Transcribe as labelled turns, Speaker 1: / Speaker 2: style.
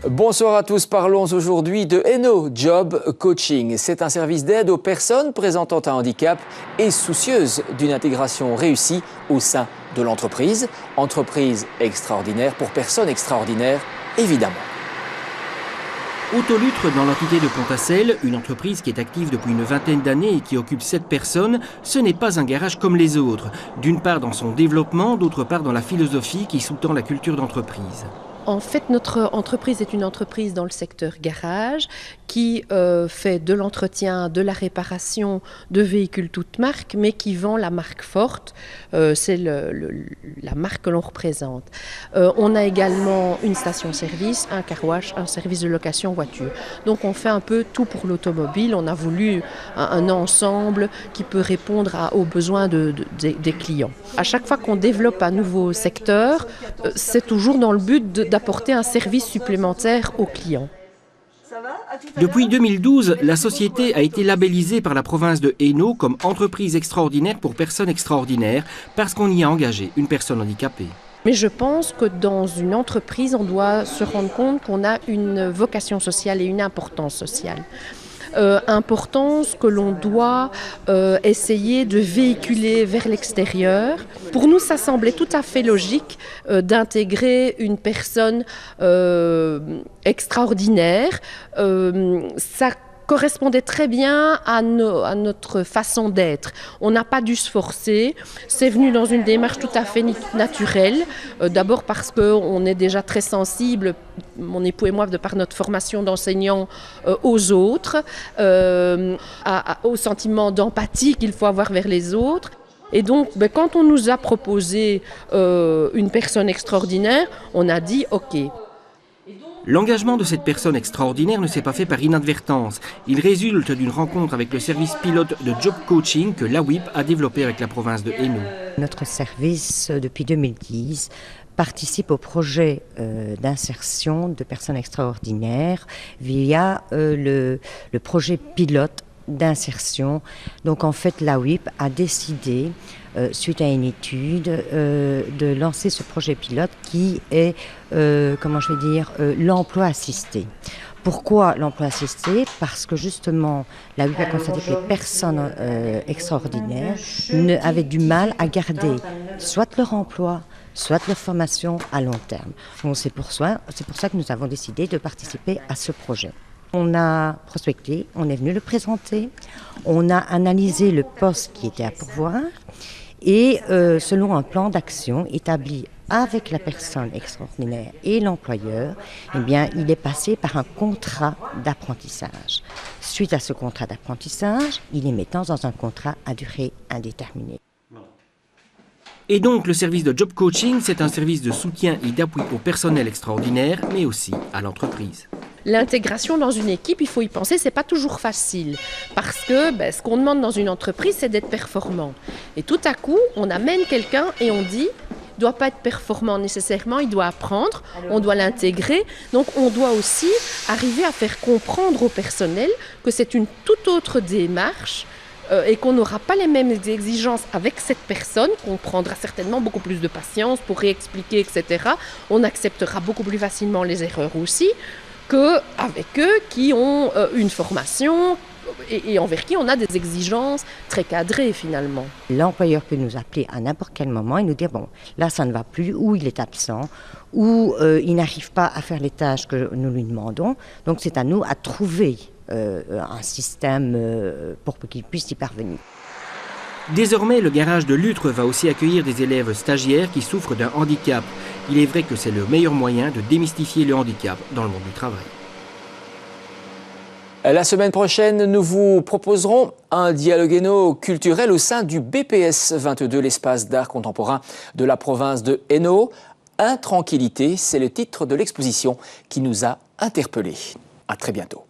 Speaker 1: Bonsoir à tous, parlons aujourd'hui de Eno Job Coaching. C'est un service d'aide aux personnes présentant un handicap et soucieuses d'une intégration réussie au sein de l'entreprise. Entreprise extraordinaire pour personnes extraordinaires, évidemment.
Speaker 2: Autolutre dans l'entité de Pontacelle, une entreprise qui est active depuis une vingtaine d'années et qui occupe 7 personnes, ce n'est pas un garage comme les autres. D'une part dans son développement, d'autre part dans la philosophie qui sous-tend la culture d'entreprise.
Speaker 3: En fait, notre entreprise est une entreprise dans le secteur garage qui fait de l'entretien, de la réparation de véhicules toutes marques, mais qui vend la marque forte. C'est la marque que l'on représente. On a également une station-service, un car wash, un service de location voiture. Donc on fait un peu tout pour l'automobile. On a voulu un ensemble qui peut répondre aux besoins des clients. À chaque fois qu'on développe un nouveau secteur, c'est toujours dans le but d'apporter un service supplémentaire aux clients.
Speaker 2: Depuis 2012, la société a été labellisée par la province de Hainaut comme entreprise extraordinaire pour personnes extraordinaires parce qu'on y a engagé une personne handicapée.
Speaker 3: Mais je pense que dans une entreprise, on doit se rendre compte qu'on a une vocation sociale et une importance sociale. Importance que l'on doit essayer de véhiculer vers l'extérieur. Pour nous, ça semblait tout à fait logique d'intégrer une personne extraordinaire. Ça correspondait très bien à notre façon d'être. On n'a pas dû se forcer. C'est venu dans une démarche tout à fait naturelle. D'abord parce qu'on est déjà très sensible, mon époux et moi, de par notre formation d'enseignant, aux autres, au sentiment d'empathie qu'il faut avoir vers les autres. Et donc, quand on nous a proposé une personne extraordinaire, on a dit « OK ».
Speaker 2: L'engagement de cette personne extraordinaire ne s'est pas fait par inadvertance. Il résulte d'une rencontre avec le service pilote de Job Coaching que l'AWIP a développé avec la province de Hainaut.
Speaker 4: Notre service, depuis 2010, participe au projet d'insertion de personnes extraordinaires via le projet pilote d'insertion. Donc en fait, l'AWIP a décidé, suite à une étude, de lancer ce projet pilote qui est, l'emploi assisté. Pourquoi l'emploi assisté? Parce que justement, l'AWIP a constaté que les personnes extraordinaires avaient du mal à garder soit leur emploi, soit leur formation à long terme. Donc c'est pour ça que nous avons décidé de participer à ce projet. On a prospecté, on est venu le présenter, on a analysé le poste qui était à pourvoir et selon un plan d'action établi avec la personne extraordinaire et l'employeur, eh bien, il est passé par un contrat d'apprentissage. Suite à ce contrat d'apprentissage, il est mettant dans un contrat à durée indéterminée.
Speaker 2: Et donc, le service de Job Coaching, c'est un service de soutien et d'appui au personnel extraordinaire, mais aussi à l'entreprise.
Speaker 3: L'intégration dans une équipe, il faut y penser, c'est pas toujours facile. Parce que ce qu'on demande dans une entreprise, c'est d'être performant. Et tout à coup, on amène quelqu'un et on dit, il ne doit pas être performant nécessairement, il doit apprendre, on doit l'intégrer. Donc on doit aussi arriver à faire comprendre au personnel que c'est une toute autre démarche et qu'on n'aura pas les mêmes exigences avec cette personne, qu'on prendra certainement beaucoup plus de patience pour réexpliquer, etc. On acceptera beaucoup plus facilement les erreurs aussi qu'avec eux qui ont une formation et envers qui on a des exigences très cadrées finalement.
Speaker 4: L'employeur peut nous appeler à n'importe quel moment et nous dire bon, là ça ne va plus, ou il est absent, ou il n'arrive pas à faire les tâches que nous lui demandons. Donc c'est à nous à trouver un système pour qu'il puisse y parvenir.
Speaker 2: Désormais, le garage de Lutre va aussi accueillir des élèves stagiaires qui souffrent d'un handicap. Il est vrai que c'est le meilleur moyen de démystifier le handicap dans le monde du travail.
Speaker 1: La semaine prochaine, nous vous proposerons un dialogue Hainaut culturel au sein du BPS 22, l'espace d'art contemporain de la province de Hainaut. Intranquillité, c'est le titre de l'exposition qui nous a interpellés. À très bientôt.